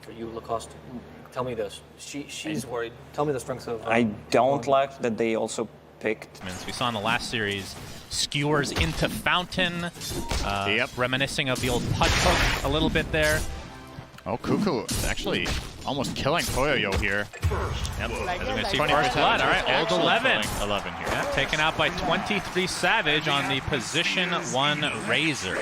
For you, Lacoste, tell me this. She's worried. Tell me the strengths of... I don't like that they also picked... We saw in the last series, skewers into Fountain, reminiscing of the old Pud Hook a little bit there. Oh, Cuckoo actually almost killing Toyoyo here. Yep. As we're going to see first blood. All right, old 11. 11 here. Yeah, taken out by 23 Savage on the position 1 Razor.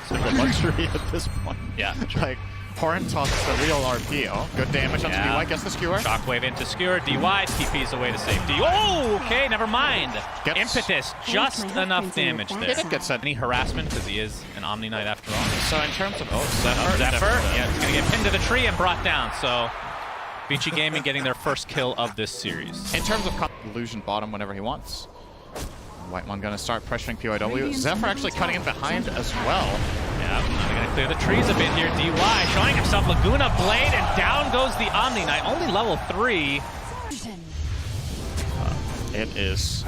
So the luxury at this point. Yeah. Like, Horn tosses the real RP. Oh, good damage onto DY, gets the skewer. Shockwave into skewer, DY, TP's away to safety. Oh, okay, never mind. Impetus, just enough damage there. Gets Any harassment, because he is an Omni Knight after all. So in terms of... Zephyr. Yeah, he's going to get pinned to the tree and brought down, so... Vici Gaming getting their first kill of this series. In terms of illusion bottom whenever he wants. Whitemon going to start pressuring PYW. Zephyr actually cutting in behind as well. Yeah, they're going to clear the trees a bit here. DY showing himself Laguna Blade, and down goes the Omni Knight. Only level 3. It is...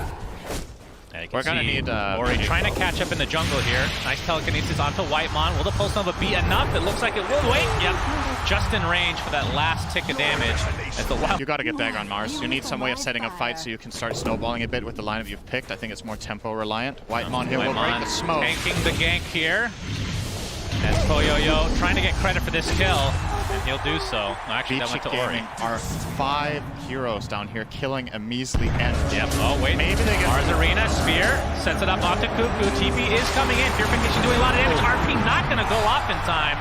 We're going to need... Ori trying to catch up in the jungle here. Nice telekinesis onto Whitemon. Will the Pulse Nova be enough? It looks like it will. Wait, yep. Just in range for that last tick of damage. You got to get Dagger on Mars. You need some way of setting up fights so you can start snowballing a bit with the lineup you've picked. I think it's more tempo reliant. Whitemon here will break the smoke. Tanking the gank here. As Toyoyo trying to get credit for this kill, and he'll do so. No, actually, that went to Ori. Are 5 heroes down here killing a measly end. Yep. Oh, wait. Maybe they get... Mars Arena, Spear, sets it up onto Cuckoo. TP is coming in. Purification doing a lot of damage. RP not going to go off in time.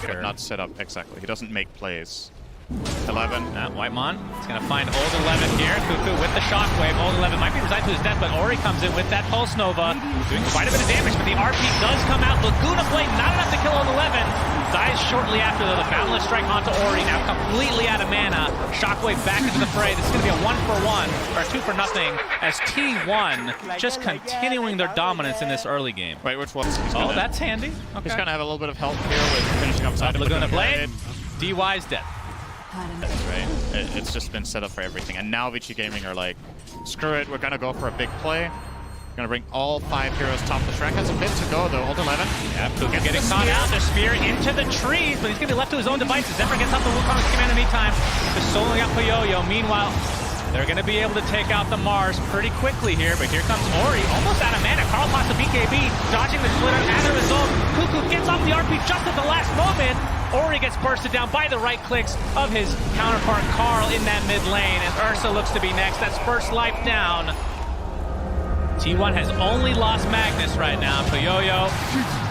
But not set up exactly. He doesn't make plays. 11. Whitemon is going to find old 11 here. Cuckoo with the shockwave. Old 11 might be resigned to his death, but Ori comes in with that Pulse Nova, doing quite a bit of damage, but the RP does come out. Laguna Blade, not enough to kill old 11. Dies shortly after, though. The Boundless Strike onto Ori, now completely out of mana. Shockwave back into the fray. This is going to be a 1-for-1, or 2-for-0 as T1 just continuing their dominance in this early game. Wait, which one? Oh, that's handy. Okay. He's going to have a little bit of help here with finishing up side. Laguna Blade. DY's dead. That's right. It's just been set up for everything. And now Vici Gaming are like, screw it, we're going to go for a big play. We're going to bring all 5 heroes top of the track. Has a bit to go, though. Old 11. Yeah, Puka getting caught out. The spear into the trees, but he's going to be left to his own devices. Zephyr gets out the Wukong's command in the meantime. Just soloing up Puyoyo. Meanwhile, they're going to be able to take out the Mars pretty quickly here, but here comes Ori, almost out of mana. Carl pops the BKB, dodging the splitter. As a result, Cuckoo gets off the RP just at the last moment. Ori gets bursted down by the right clicks of his counterpart Carl in that mid lane, and Ursa looks to be next. That's first life down. T1 has only lost Magnus right now. Puyoyo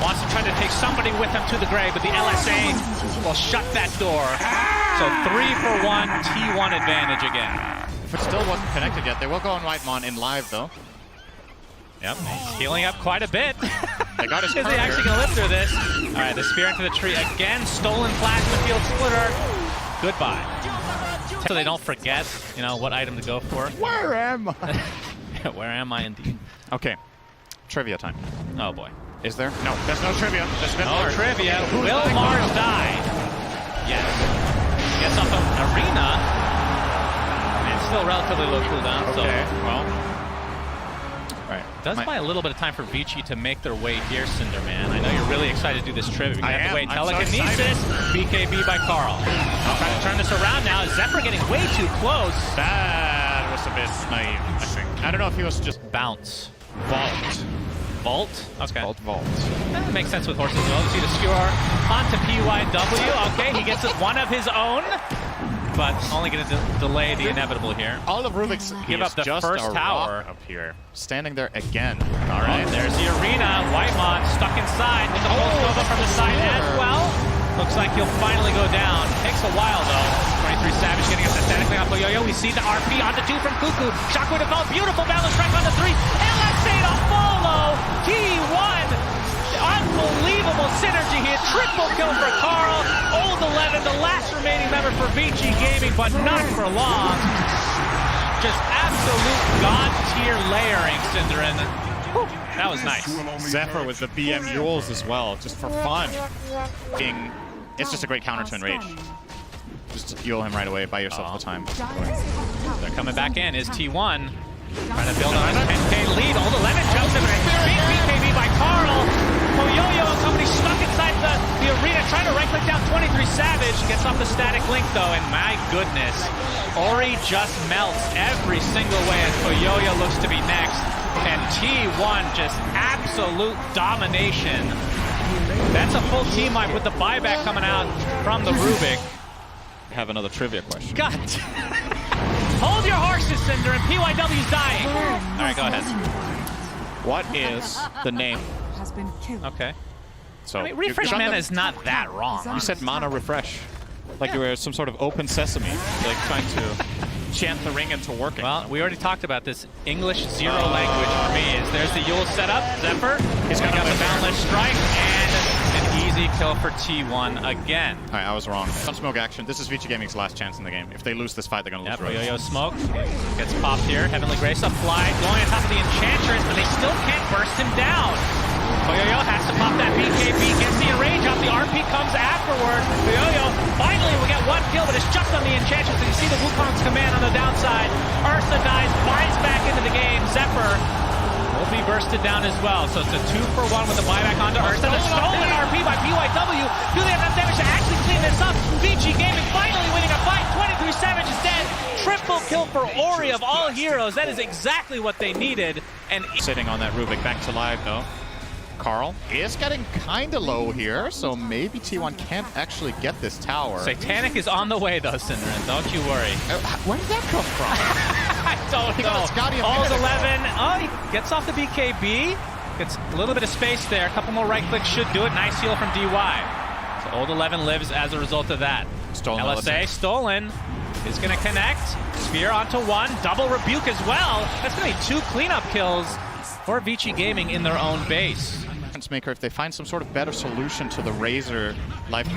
wants to try to take somebody with him to the grave, but the LSA will shut that door. So 3-for-1, T1 advantage again. If it still wasn't connected yet, they will go on Whitemon in live, though. Yep, he's healing up quite a bit. They got his Is he actually going to live through this? All right, the spear into the tree again. Stolen plasma field splitter. Goodbye. So they don't forget, you know, what item to go for. Where am I? Where am I indeed? Okay, trivia time. Oh boy. Is there? No, there's no trivia. There's no trivia. Will Mars die? Yes. Gets off of Arena. And still relatively low cooldown. Okay, so, well. Right. Does buy a little bit of time for Vici to make their way here, Cinderman. I know you're really excited to do this trivia. We have to wait. Telekinesis, BKB by Carl. I'll try to turn this around now. Zephyr getting way too close. That was a bit naive, I think. I don't know if he was just bounce. Vault. Vault? Okay. Vault. That makes sense with horses. Well, see the skewer onto PYW. Okay, he gets one of his own, but only going to delay the inevitable here. All of Rubik's give up the first tower up here. Standing there again. All right, there's the arena. Whitemon stuck inside with the Pulse Nova from the side as well. Looks like he'll finally go down. Takes a while though. 23 Savage getting up statically off Yo-Yo. We see the RP onto 2 from Cuckoo. Shockwave to fall. Beautiful balance strike onto 3. LSA to follow. T1. Unbelievable synergy here. Triple kill for Carl. Old 11, the last remaining member for Vici Gaming, but not for long. Just absolute god-tier layering, Cinderin. That was nice. Zephyr with the BM Yules as well, just for fun. It's just a great counter to Enrage. Just Yule him right away, buy yourself the time. They're coming back in. Is T1 trying to build on his 10k lead. Old 11 jumps in. BKB by Carl. Poyoyo and company stuck inside the arena, trying to right-click down 23 Savage. Gets off the static link, though, and my goodness, Ori just melts every single way as Poyoyo looks to be next. And T1 just absolute domination. That's a full team wipe with the buyback coming out from the Rubik. Have another trivia question. God. Hold your horses, Cinder, and PYW's dying. All right, go ahead. What is the name? Has been killed. Okay. So I mean, refresh you- mana is not that wrong. You said mana refresh. Like you were some sort of open sesame, like trying to chant the ring into working. Well, we already talked about this. English zero language for me is there's the Yule setup. Zephyr. He's got the boundless strike and an easy kill for T1 again. All right, I was wrong. Sunsmoke action. This is VG Gaming's last chance in the game. If they lose this fight, they're gonna lose. Yep, Yo-Yo smoke gets popped here. Heavenly Grace applied, going on top of the Enchantress, but they still can't burst him down. Yo-Yo has to pop that BKB, gets the enrage off. The RP comes afterward. Yo-Yo finally will get one kill, but it's just on the Enchantress. And you see the Wukong's command on the downside. Ursa dies, buys back into the game. Zephyr will be bursted down as well. So it's a 2-for-1 with the buyback onto Ursa. The stolen RP by PYW. Do they have enough damage to actually clean this up? VG Gaming finally winning a fight. 23 Savage is dead. Triple kill for Ori of all heroes. That is exactly what they needed. And Sitting on that Rubik, back to live though. Carl is getting kind of low here, so maybe T1 can't actually get this tower. Satanic is on the way though, Cinderin. Don't you worry. Where did that come from? I don't He got know. a Scotty a All's minute 11. ago. Oh, he gets off the BKB. Gets a little bit of space there. A couple more right clicks should do it. Nice heal from DY. So Old 11 lives as a result of that. Stolen LSA stolen. Is going to connect. Sphere onto one. Double rebuke as well. That's going to be 2 cleanup kills for Vici Gaming in their own base. Maker, if they find some sort of better solution to the Razor life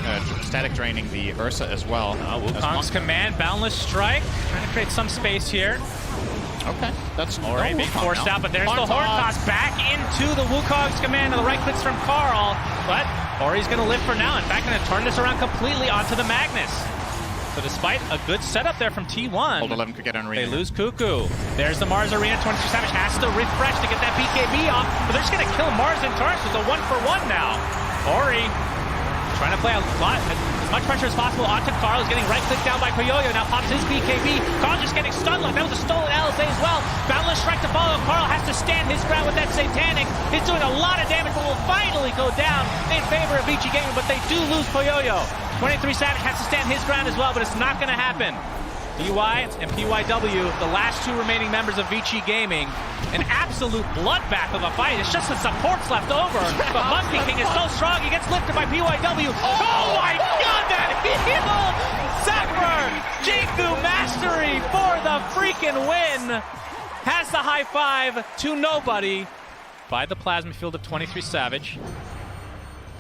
static draining the Ursa as well. Wukong's command, boundless strike. Trying to create some space here. Okay, that's Ori being Wukong forced now. out, but there's Horn the Horn toss. Toss back into the Wukong's command, and the right clicks from Carl. But Ori's going to live for now. In fact, going to turn this around completely onto the Magnus. So despite a good setup there from T1, Old 11 could get on arena. they lose Cuckoo. There's the Mars Arena. 23 Savage has to refresh to get that BKB off, but they're just going to kill Mars and Taurus. It's a 1-for-1 now. Ori trying to play a lot, as much pressure as possible onto Carl. He's getting right-clicked down by Poyoyo. Now pops his BKB. Carl just getting stun locked. That was a stolen LSA as well. Boundless strike to follow. Carl has to stand his ground with that Satanic. He's doing a lot of damage, but will finally go down in favor of Vici Gaming, but they do lose Poyoyo. 23 Savage has to stand his ground as well, but it's not going to happen. DY and PYW, the last 2 remaining members of Vici Gaming. An absolute bloodbath of a fight. It's just the supports left over. But Monkey King is so strong, he gets lifted by PYW. Oh my god, that heal! Zephyr! Jiku Mastery for the freaking win! Has the high five to nobody by the plasma field of 23 Savage.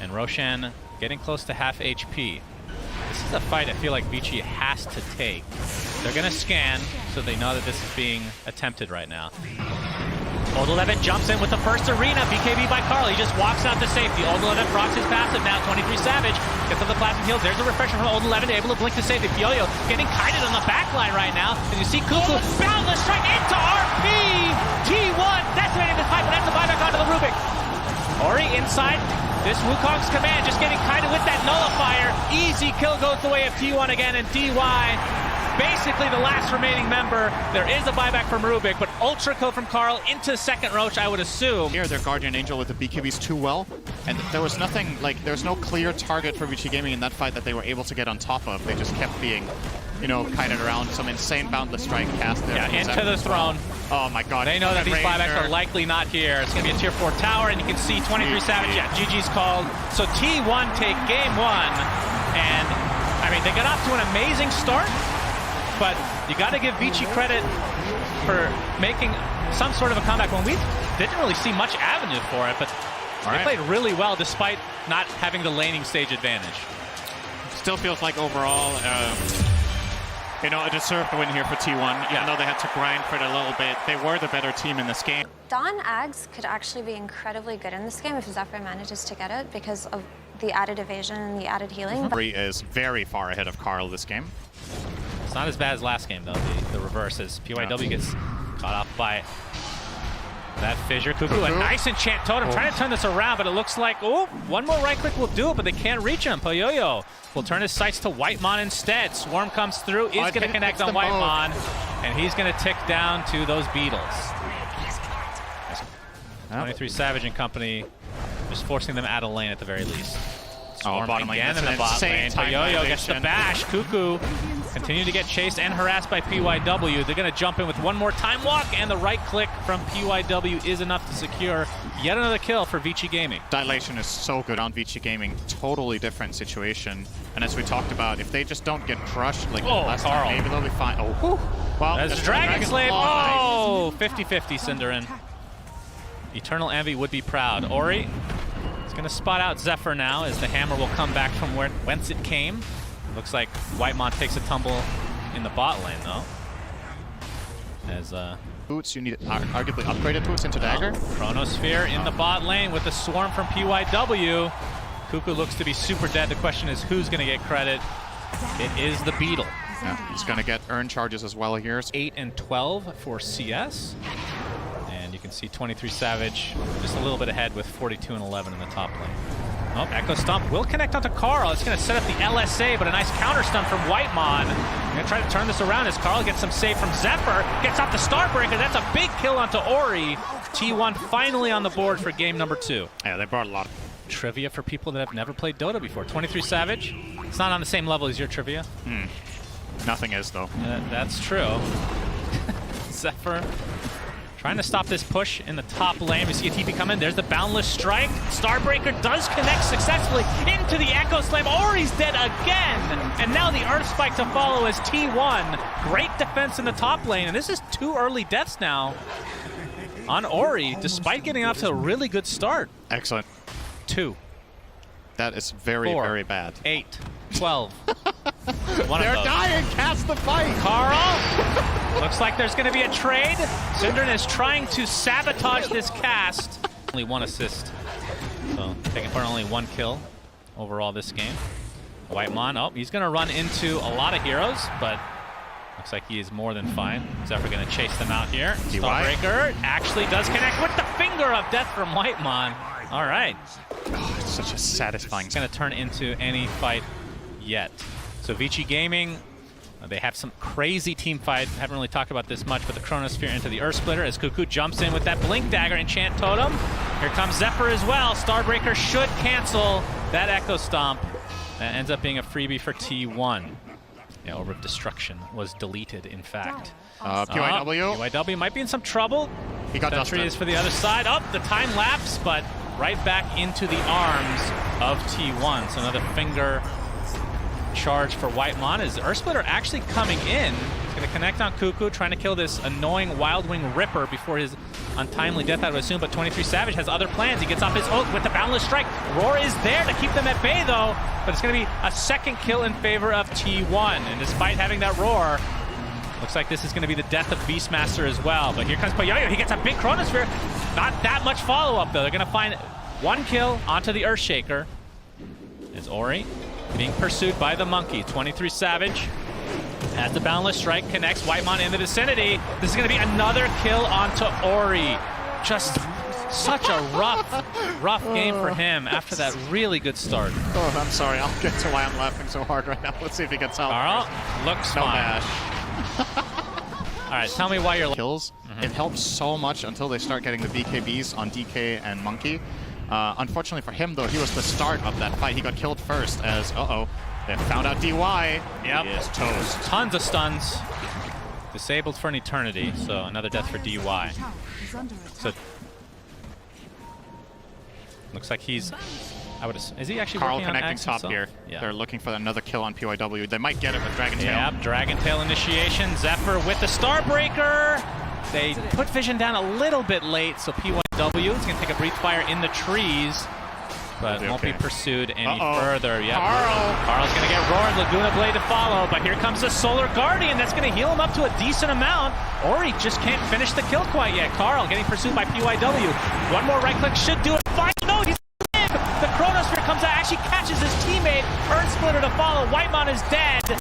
And Roshan getting close to half HP. This is a fight I feel like Vici has to take. They're going to scan, so they know that this is being attempted right now. Old 11 jumps in with the first arena. BKB by Carl. He just walks out to safety. Old 11 procs his passive now. 23 Savage gets on the plasma heals. There's a refresher from Old 11, able to blink to save the Poyoyo. Getting kited on the back line right now. And you see Cuckoo boundless strike into RP. T1 decimating this fight, but that's a buyback onto the Rubik. Ori inside. This Wukong's command just getting kited with that nullifier. Easy kill goes the way of T1 again, and DY basically the last remaining member. There is a buyback from Rubik, but ultra kill from Carl into second Roach, I would assume. Here, their Guardian Angel with the BKBs too well, and there was nothing, like, there was no clear target for Vici Gaming in that fight that they were able to get on top of. They just kept being, you know, kited around. Some insane boundless strike cast there. Yeah, into the throne. Oh my god. They know that these Ranger. buybacks are likely not here. It's going to be a tier 4 tower, and you can see 23 Savage. Yeah, GG's called. So T1 take game 1, and I mean, they got off to an amazing start, but you got to give Vici credit for making some sort of a comeback when we didn't really see much avenue for it, but they played really well despite not having the laning stage advantage. Still feels like overall, you know, a deserved win here for T1, even though they had to grind for it a little bit. They were the better team in this game. Dawn Ags could actually be incredibly good in this game if Zephyr manages to get it because of the added evasion and the added healing. Bree is very far ahead of Carl this game. It's not as bad as last game, though. The reverse is PYW gets caught off by That fissure. Cuckoo, a nice enchant totem, trying to turn this around, but it looks like, oh, one more right click will do it, but they can't reach him. Poyoyo will turn his sights to Whitemon instead. Swarm comes through, is going to connect on Whitemon, and he's going to tick down to those beetles. 23 Savage and company just forcing them out of lane at the very least. Swarm again in the bot lane. Poyoyo gets the bash. Cuckoo continue to get chased and harassed by PYW. They're going to jump in with one more time walk, and the right click from PYW is enough to secure yet another kill for Vici Gaming. Dilation is so good on Vici Gaming. Totally different situation. And as we talked about, if they just don't get crushed like last time, maybe they'll be fine. Oh, whew. Well, there's Dragon Slave. Oh, 50-50 Cinderin. Eternal Envy would be proud. Ori is going to spot out Zephyr now as the hammer will come back from whence it came. Looks like Whitemon takes a tumble in the bot lane, though. As boots, you need arguably upgraded boots into dagger. Chronosphere in the bot lane with the swarm from PYW. Cuckoo looks to be super dead. The question is who's going to get credit. It is the Beetle. Yeah, he's going to get earn charges as well here. 8 and 12 for CS. And you can see 23 Savage just a little bit ahead with 42 and 11 in the top lane. Oh, Echo Stomp will connect onto Carl. It's going to set up the LSA, but a nice counter stun from Whitemon. Going to try to turn this around as Carl gets some save from Zephyr. Gets off the Starbreaker. That's a big kill onto Ori. T1 finally on the board for game number 2. Yeah, they brought a lot of trivia for people that have never played Dota before. 23 Savage. It's not on the same level as your trivia. Nothing is, though. That's true. Zephyr trying to stop this push in the top lane. We see a TP come in. There's the Boundless Strike. Starbreaker does connect successfully into the Echo Slam. Ori's dead again. And now the Earth Spike to follow as T1. Great defense in the top lane. And this is 2 early deaths now on Ori, despite getting off to a really good start. Excellent. 2. That is very, 4, very bad. 8, 12. They're dying! Cast the fight! Carl! Looks like there's going to be a trade. Cinderin is trying to sabotage this cast. Only 1 assist. So taking part only 1 kill overall this game. Whitemon, oh, he's going to run into a lot of heroes, but looks like he is more than fine. Zephyr going to chase them out here. Starbreaker actually does connect with the finger of death from Whitemon. All right. Oh, it's such a satisfying. It's going to turn into any fight yet. So Vici Gaming, they have some crazy team fight. Haven't really talked about this much, but the Chronosphere into the Earth Splitter as Cuckoo jumps in with that Blink Dagger Enchant Totem. Here comes Zephyr as well. Starbreaker should cancel that Echo Stomp. That ends up being a freebie for T1. Yeah, Orb of Destruction was deleted, in fact. PYW. PYW might be in some trouble. He got Sentry dusted. is for the other side. Oh, the time lapse, but right back into the arms of T1. So another finger charge for Whitemon. Is Earthsplitter actually coming in? He's going to connect on Cuckoo, trying to kill this annoying Wildwing Ripper before his untimely death, I would assume. But 23 Savage has other plans. He gets off his ult with the Boundless Strike. Roar is there to keep them at bay, though. But it's going to be a second kill in favor of T1. And despite having that Roar, looks like this is going to be the death of Beastmaster as well. But here comes Poyoyo. He gets a big Chronosphere. Not that much follow-up, though. They're going to find 1 kill onto the Earthshaker. It's Ori being pursued by the Monkey. 23 Savage has the Boundless Strike, connects Whitemon in the vicinity. This is going to be another kill onto Ori. Just such a rough game for him after that really good start. Oh, I'm sorry. I'll get to why I'm laughing so hard right now. Let's see if he gets help. Carl looks No fine. bash. All right, tell me why you're kills. It helps so much until they start getting the BKBs on DK and Monkey. Unfortunately for him, though, he was the start of that fight. He got killed first as, they found out DY. Yep. He is toast. Tons of stuns. Disabled for an eternity, so another death for DY. So looks like he's, is he actually Carl working on connecting Axe top himself? here. Yeah. They're looking for another kill on PYW. They might get it with Dragon Tail. Yep, Dragon Tail initiation. Zephyr with the Starbreaker. They put Vision down a little bit late, so PYW is going to take a brief fire in the trees, but won't be pursued any further. Yep. Carl's going to get roared. Laguna Blade to follow, but here comes the Solar Guardian. That's going to heal him up to a decent amount. Ori just can't finish the kill quite yet. Carl getting pursued by PYW. 1 more right click should do it. Fine. No, he's alive. The Chronosphere comes out, actually catches his teammate. Earth Splitter to follow. Whitemon is dead.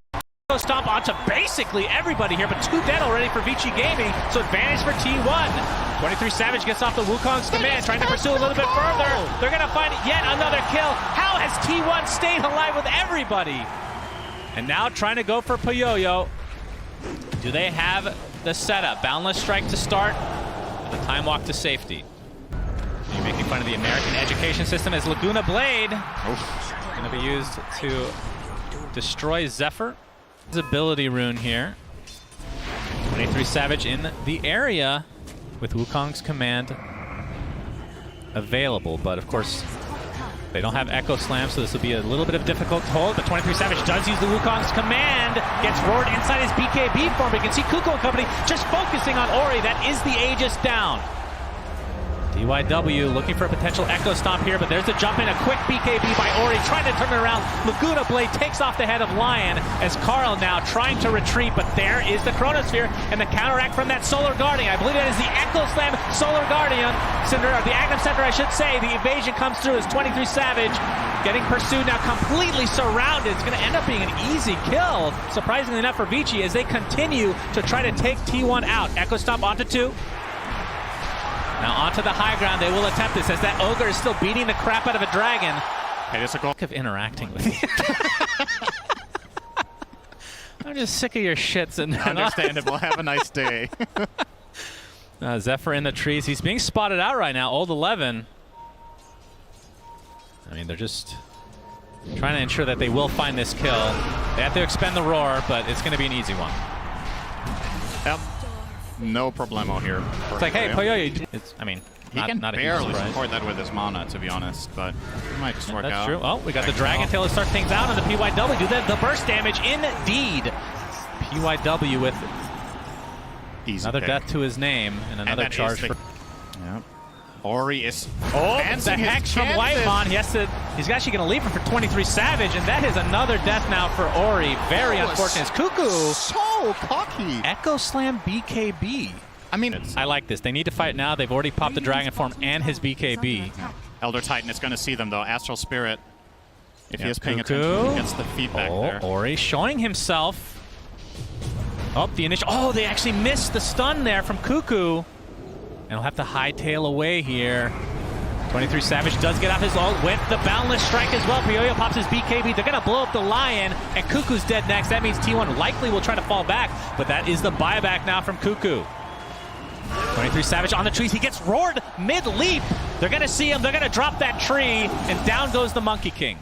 Stomp onto basically everybody here, but 2 dead already for Vici Gaming, so advantage for T1. 23 Savage gets off the Wukong's command, trying to pursue a little bit further. They're going to find yet another kill. How has T1 stayed alive with everybody? And now trying to go for Poyoyo. Do they have the setup? Boundless Strike to start, and the time walk to safety. You're making fun of the American education system as Laguna Blade going to be used to destroy Zephyr. His ability rune here. 23 Savage in the area with Wukong's command available, but of course they don't have Echo Slam, so this will be a little bit of difficult to hold, but 23 Savage does use the Wukong's command, gets roared inside his BKB form, but you can see Kuko and company just focusing on Ori. That is the Aegis down. DYW looking for a potential Echo Stomp here, but there's the jump in, a quick BKB by Ori, trying to turn it around. Laguna Blade takes off the head of Lion as Carl now trying to retreat, but there is the Chronosphere and the counteract from that Solar Guardian. I believe that is the Echo Slam Solar Guardian, or the Aghanim Center, I should say. The evasion comes through as 23 Savage getting pursued, now completely surrounded. It's going to end up being an easy kill, surprisingly enough for Vici, as they continue to try to take T1 out. Echo Stomp onto 2. Now onto the high ground, they will attempt this as that Ogre is still beating the crap out of a dragon. Hey, it's a goal. Of interacting with you. I'm just sick of your shits. And Understandable. Have a nice day. Zephyr in the trees. He's being spotted out right now. Old 11. I mean, they're just trying to ensure that they will find this kill. They have to expend the roar, but it's going to be an easy one. Yep. No problemo here. It's like, hey, Poyoyo. I mean, he can barely support that with his mana, to be honest, but it might just work out. That's true. Oh, we got the Dragon Tail to start things out on the PYW. Do the burst damage indeed. PYW with another death to his name and another charge for. Yep. Ori is. Oh, the Hex from Whitemon. He's actually going to leave him for 23 Savage, and that is another death now for Ori. Very unfortunate. It's Cuckoo. So cocky. Echo Slam BKB. I mean, I like this. They need to fight now. They've already popped the Dragon Form and his BKB. Elder Titan is going to see them, though. Astral Spirit, if he is paying attention, gets the feedback there. Ori showing himself. Oh, the initial. Oh, they actually missed the stun there from Cuckoo. And he'll have to hightail away here. 23 Savage does get off his ult with the Boundless Strike as well. Poyoyo pops his BKB. They're going to blow up the Lion, and Cuckoo's dead next. That means T1 likely will try to fall back, but that is the buyback now from Cuckoo. 23 Savage on the trees. He gets roared mid-leap. They're going to see him. They're going to drop that tree, and down goes the Monkey King.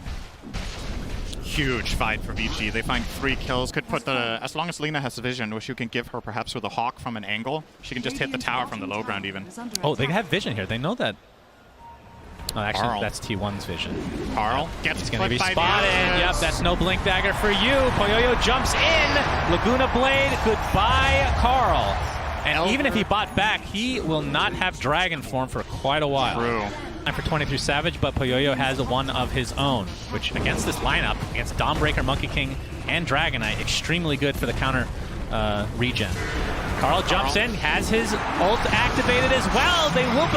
Huge fight for Vici. They find 3 kills. Could put the, as long as Lina has vision, which you can give her perhaps with a Hawk from an angle, she can just hit the tower from the low ground even. Oh, they have vision here. They know that. Oh, actually, Carl. that's T1's vision. Carl gets going to be spotted. Yep, that's no blink dagger for you. Poyoyo jumps in. Laguna Blade, goodbye, Carl. And even if he bought back, he will not have Dragon Form for quite a while. True. For 23 Savage, but Poyoyo has one of his own, which against this lineup, against Dawnbreaker, Monkey King, and Dragonite, extremely good for the counter regen. Carl jumps in, has his ult activated as well. They look,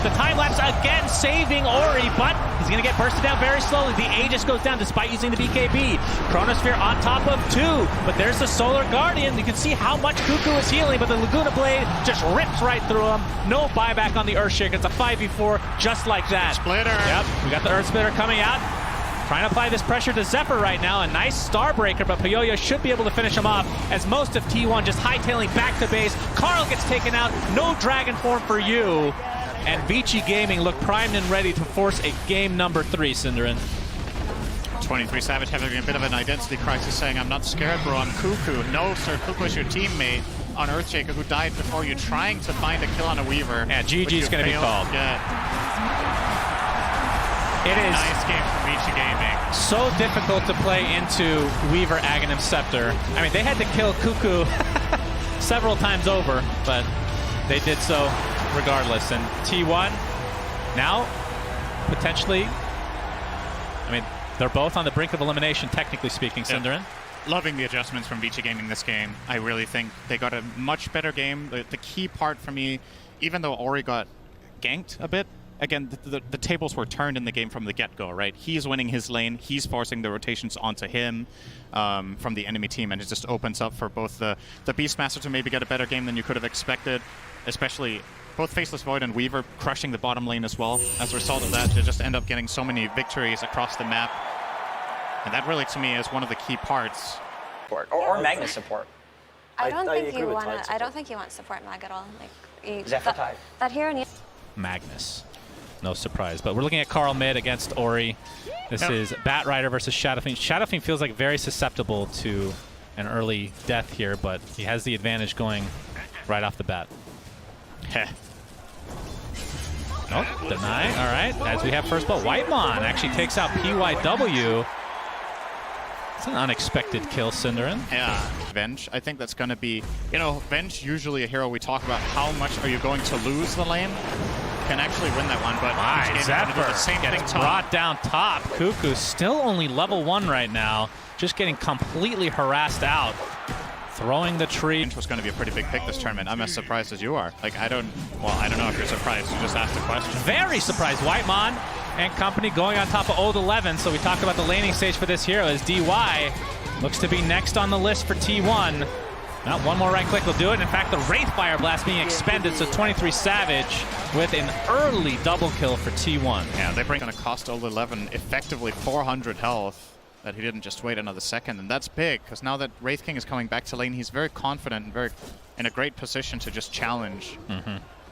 the time lapse again, saving Ori, but he's going to get bursted down very slowly. The Aegis goes down despite using the BKB. Chronosphere on top of 2, but there's the Solar Guardian. You can see how much Cuckoo is healing, but the Laguna Blade just rips right through him. No buyback on the Earthshaker. It's a 5v4 just like that. Splitter. Yep, we got the Earth Splitter coming out. Trying to apply this pressure to Zephyr right now. A nice Starbreaker, but Poyoyo should be able to finish him off as most of T1 just hightailing back to base. Carl gets taken out. No Dragon Form for you. And Vici Gaming look primed and ready to force a game number 3, Cinderin. 23 Savage having a bit of an identity crisis, saying, I'm not scared, bro, I'm Cuckoo. No, sir, Cuckoo is your teammate on Earthshaker who died before you, trying to find a kill on a Weaver. Yeah, GG's going to be called. It is nice game for Vici Gaming. So difficult to play into Weaver Aghanim Scepter. I mean, they had to kill Cuckoo several times over, but they did so regardless. And T1 now potentially, I mean, they're both on the brink of elimination, technically speaking, Cinderin. Loving the adjustments from Vici Gaming this game. I really think they got a much better game. The key part for me, even though Ori got ganked a bit again, the tables were turned in the game from the get-go, right? He's winning his lane. He's forcing the rotations onto him from the enemy team, and it just opens up for both the Beastmaster to maybe get a better game than you could have expected, especially both Faceless Void and Weaver crushing the bottom lane as well. As a result of that, to just end up getting so many victories across the map. And that really, to me, is one of the key parts. Or Magnus support. I don't think agree you with want Tide to. I support. don't think you want support mag at all. Like Zephyr Tide. that hero needs. Magnus. No surprise. But we're looking at Carl mid against Ori. This is Batrider versus Shadowfiend. Shadowfiend feels like very susceptible to an early death here, but he has the advantage going right off the bat. Heh. Nope, deny. All right, as we have first blood. Whitemon actually takes out PYW. It's an unexpected kill, Cinderin. Yeah. Venge, I think that's going to be, you know, Venge usually a hero we talk about how much are you going to lose the lane. Can actually win that one, but Zephyr the same thing gets top. brought down top. Cuckoo still only level 1 right now, just getting completely harassed out. Throwing the tree. Venge was going to be a pretty big pick this tournament. I'm as surprised as you are. Like, I don't know if you're surprised. You just asked the question. Very surprised. Whitemon and company going on top of Old 11. So we talked about the laning stage for this hero as DY looks to be next on the list for T1. Now, one more right click will do it. In fact, the Wraith Fire Blast being expended, so 23 Savage with an early double kill for T1. Yeah, they bring going to cost Old 11 effectively 400 health. That he didn't just wait another second, and that's big because now that Wraith King is coming back to lane, he's very confident and very in a great position to just challenge.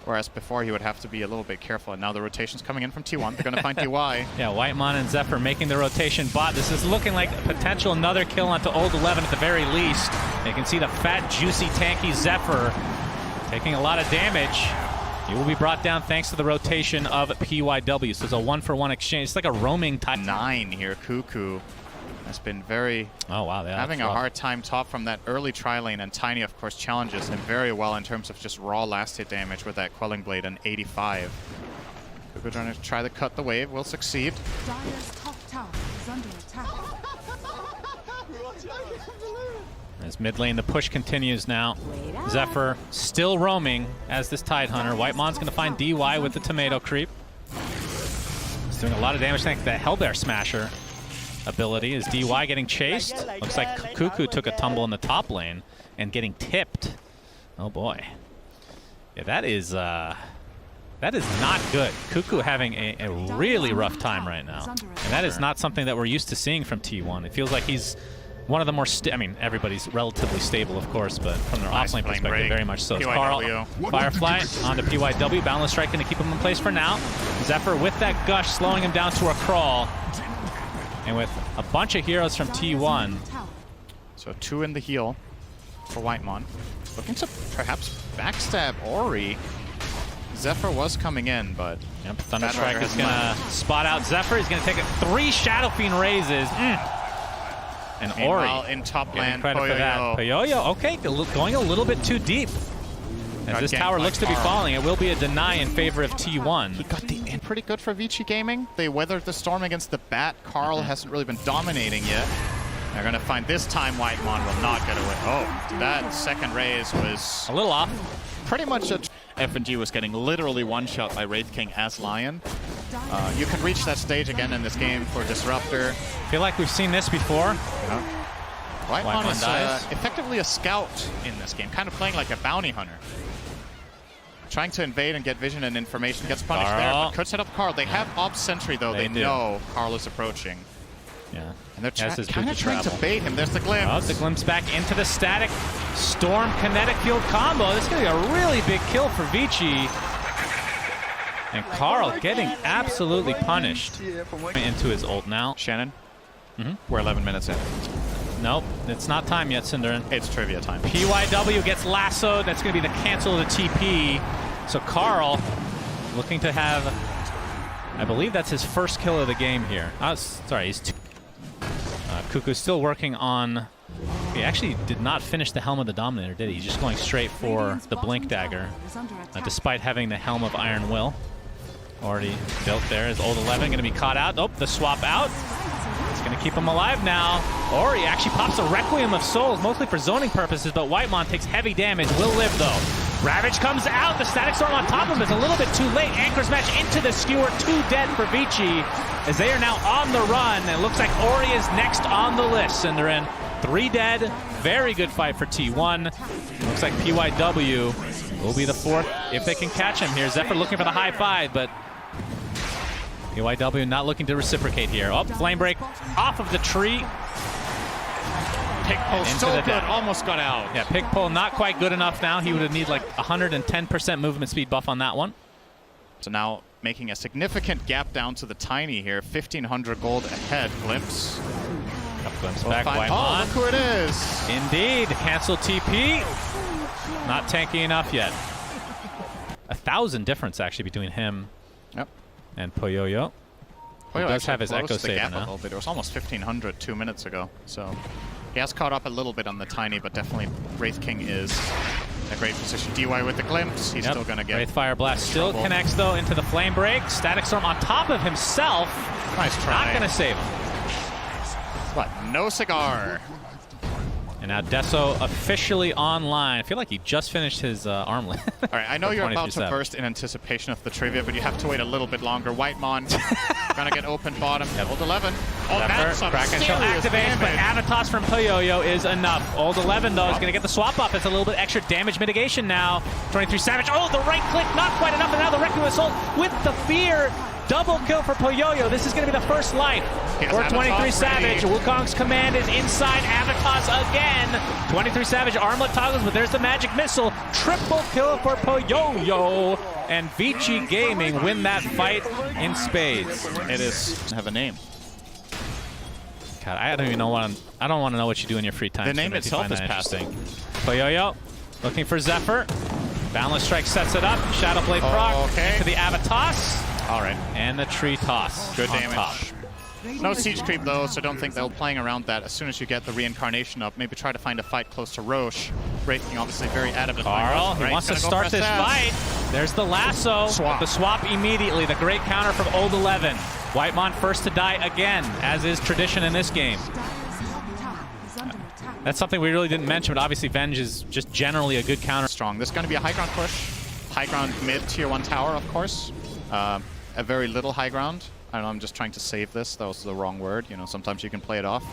Whereas before he would have to be a little bit careful, and now the rotation's coming in from T1. They're going to find DY. Yeah, Whitemon and Zephyr making the rotation bot. This is looking like a potential another kill onto Old 11 at the very least. You can see the fat, juicy, tanky Zephyr taking a lot of damage. He will be brought down thanks to the rotation of PYW. So it's a 1-for-1 exchange. It's like a roaming type. 9 here, Cuckoo has been very having a hard time top from that early tri-lane, and Tiny, of course, challenges him very well in terms of just raw last hit damage with that Quelling Blade and 85. Cuckoo trying to try to cut the wave, will succeed. Dire's top tower is under attack. As mid lane, the push continues now. Zephyr still roaming as this Tidehunter. Whitemon's going to find DY with the tomato creep. He's doing a lot of damage thanks to that Hellbear Smasher ability. Is DY getting chased? Looks like Cuckoo took a tumble in the top lane and getting tipped. Oh boy. Yeah, that is not good. Cuckoo having a really rough time right now. And that is not something that we're used to seeing from T1. It feels like he's one of the more I mean, everybody's relatively stable, of course, but from their offlane perspective, very much so. It's Carl, Firefly onto PYW. Boundless Strike going to keep him in place for now. Zephyr with that gush, slowing him down to a crawl. And with a bunch of heroes from T1. So 2 in the heal for Whitemon. Looking to perhaps backstab Ori. Zephyr was coming in, but... Yep, Thunderstrike is going to spot out Zephyr. He's going to take it 3 Shadowfiend raises. And Ori in top lane, credit for that. Puyoyo, okay, going a little bit too deep. As this tower looks to be falling, it will be a deny in favor of T1. He got the in pretty good for Vici Gaming. They weathered the storm against the Bat. Carl hasn't really been dominating yet. They're going to find this time Whitemon will not get away. Oh, that second raise was a little off. Pretty much FNG was getting literally one-shot by Wraith King as Lion. You can reach that stage again in this game for Disruptor. Feel like we've seen this before. Whitemon is effectively a scout in this game, kind of playing like a bounty hunter. Trying to invade and get vision and information. Gets punished there, but could set up Carl. They have Ob Sentry, though. They know Carl is approaching. Yeah. And they're kind of trying to bait him. There's the glimpse. Oh, the glimpse back into the static Storm Kinetic Field combo. This is going to be a really big kill for Vici. And Carl getting absolutely punished into his ult now. Shannon, we're 11 minutes in. Nope, it's not time yet, Cinderin. It's trivia time. PYW gets lassoed. That's going to be the cancel of the TP. So Carl looking to have, I believe that's his first kill of the game here. Sorry, he's two. Cuckoo's still working on, he actually did not finish the Helm of the Dominator, did he? He's just going straight for the Blink Dagger, despite having the Helm of Iron Will already built there. Is Old 11 going to be caught out? Oh, the swap out. It's going to keep him alive now. Or he actually pops a Requiem of Souls, mostly for zoning purposes, but Whitemon takes heavy damage, will live though. Ravage comes out. The Static Storm on top of him is a little bit too late. Anchor Smash into the skewer. 2 dead for Vici as they are now on the run. It looks like Ori is next on the list. And they're in 3 dead. Very good fight for T1. Looks like PYW will be the 4th if they can catch him here. Zephyr looking for the high 5, but PYW not looking to reciprocate here. Oh, Flame Break off of the tree. Pick pull so good, death. almost got out. Yeah, pick pull not quite good enough now. He would have need like 110% movement speed buff on that one. So now making a significant gap down to the Tiny here. 1,500 gold ahead. Glimpse. Glimpse back, Oh, Whitemon. look who it is. Indeed, cancel TP. Not tanky enough yet. 1,000 difference actually between him and Poyoyo. He does have his Echo Saber now. It was almost 1,500 2 minutes ago. So he has caught up a little bit on the Tiny, but definitely Wraith King is in a great position. DY with the Glimpse. He's still going to get Wraith Fire Blast still trouble. connects though into the Flame Break. Static Storm on top of himself. Nice try. Not going to save him. But no cigar. And now Deso officially online. I feel like he just finished his armlet. All right, I know you're about to 23-7. burst in anticipation of the trivia, but you have to wait a little bit longer. Whitemon gonna get open bottom. Old 11. Oh, that's some Bracker shall serious activate, but damage. Avatos from Poyoyo is enough. Old 11 though is going to get the swap up. It's a little bit extra damage mitigation now. 23 Savage. Oh, the right click not quite enough, and now the Wrecking Assault with the fear. Double kill for Poyoyo. This is going to be the first life for 23 Savage. Wukong's command is inside Avatos again. 23 Savage armlet toggles, but there's the magic missile. Triple kill for Poyoyo. And Vici Gaming win that fight in spades. It is have a name. God, I don't even know what I don't want to know what you do in your free time. The name Smith. You itself find is that passing. interesting. Poyoyo looking for Zephyr. Boundless Strike sets it up. Shadow Blade proc into the Avatos. All right. And the tree toss. Good on damage. top. No siege creep though, so don't think they'll be playing around that. As soon as you get the reincarnation up, maybe try to find a fight close to Roche. Wraith King obviously very adamant. Carl, he wants to start this fight. There's the lasso. Swap. The swap immediately. The great counter from Old 11. Whitemon first to die again, as is tradition in this game. That's something we really didn't mention, but obviously Venge is just generally a good counter. Strong. There's going to be a high ground push. High ground mid tier 1 tower, of course. A very little high ground. I don't know, I'm just trying to save this. That was the wrong word. You know, sometimes you can play it off.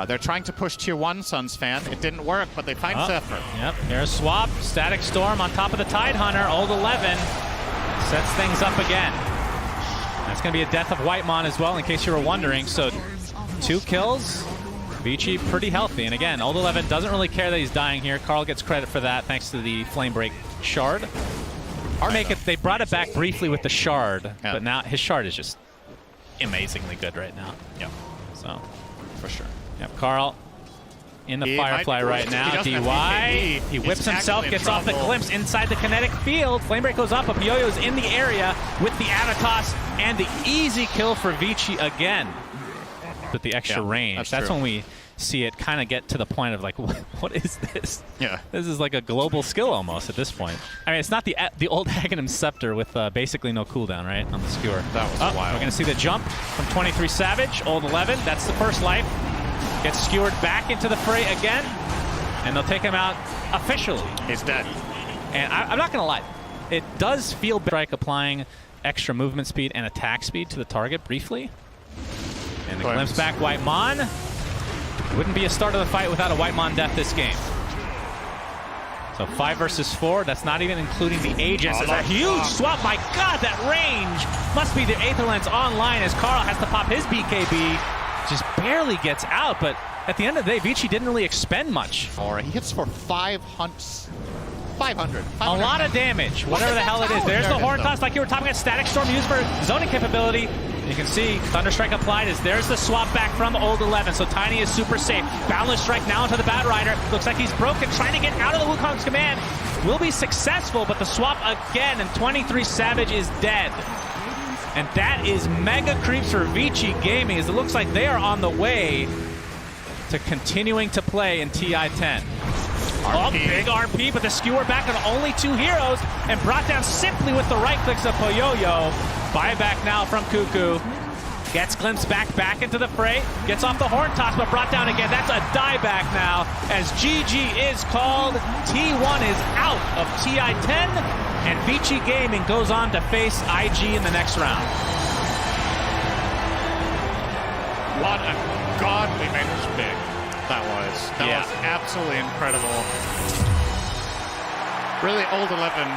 They're trying to push tier 1, Suns fan. It didn't work, but they find Zephyr. Yep, here's Swap. Static Storm on top of the Tide Hunter. Old 11 sets things up again. That's going to be a death of Whitemon as well, in case you were wondering. So 2 kills. Vici pretty healthy. And again, Old 11 doesn't really care that he's dying here. Carl gets credit for that thanks to the Flame Break shard. They brought it back briefly with the shard, but now his shard is just amazingly good right now. Yep. So, For sure. yep, Carl in the Firefly right now. DY, he whips himself, gets off the glimpse inside the kinetic field. Flame Break goes up, but Poyoyo's in the area with the Avatos and the easy kill for Vici again. With the extra range. That's when we see it kind of get to the point of like, what is this? Yeah. This is like a global skill almost at this point. I mean, it's not the old Aghanim Scepter with basically no cooldown, right, on the skewer. That was wild. We're going to see the jump from 23 Savage, Old 11. That's the first life. Gets skewered back into the fray again, and they'll take him out officially. He's dead. And I'm not going to lie. It does feel strike applying extra movement speed and attack speed to the target briefly. And the glimpse back Whitemon. Wouldn't be a start of the fight without a Whitemon death this game. So 5 versus 4. That's not even including the agents. It's a huge swap. My God, that range must be the Aetherlands online as Carl has to pop his BKB. Just barely gets out, but at the end of the day, Vici didn't really expend much. Or he hits for 500. A lot of damage, whatever the hell it is. There's the Horn Toss, like you were talking about, Static Storm used for zoning capability. You can see Thunderstrike applied as there's the swap back from Old 11. So Tiny is super safe. Boundless Strike now into the Bat Rider. Looks like he's broken, trying to get out of the Wukong's command. Will be successful, but the swap again, and 23 Savage is dead. And that is mega creeps for Vici Gaming, as it looks like they are on the way to continuing to play in TI-10. Oh, big RP, but the skewer back on only 2 heroes and brought down simply with the right clicks of Poyoyo. Buyback now from Cuckoo. Gets glimpsed back into the fray. Gets off the horn toss, but brought down again. That's a dieback now as GG is called. T1 is out of TI-10, and Vici Gaming goes on to face IG in the next round. What a godly managed pick that was. That was absolutely incredible. Really, Old 11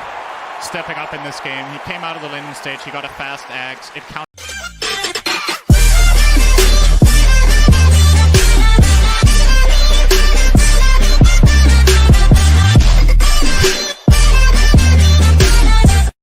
stepping up in this game. He came out of the laning stage. He got a fast axe. It counted.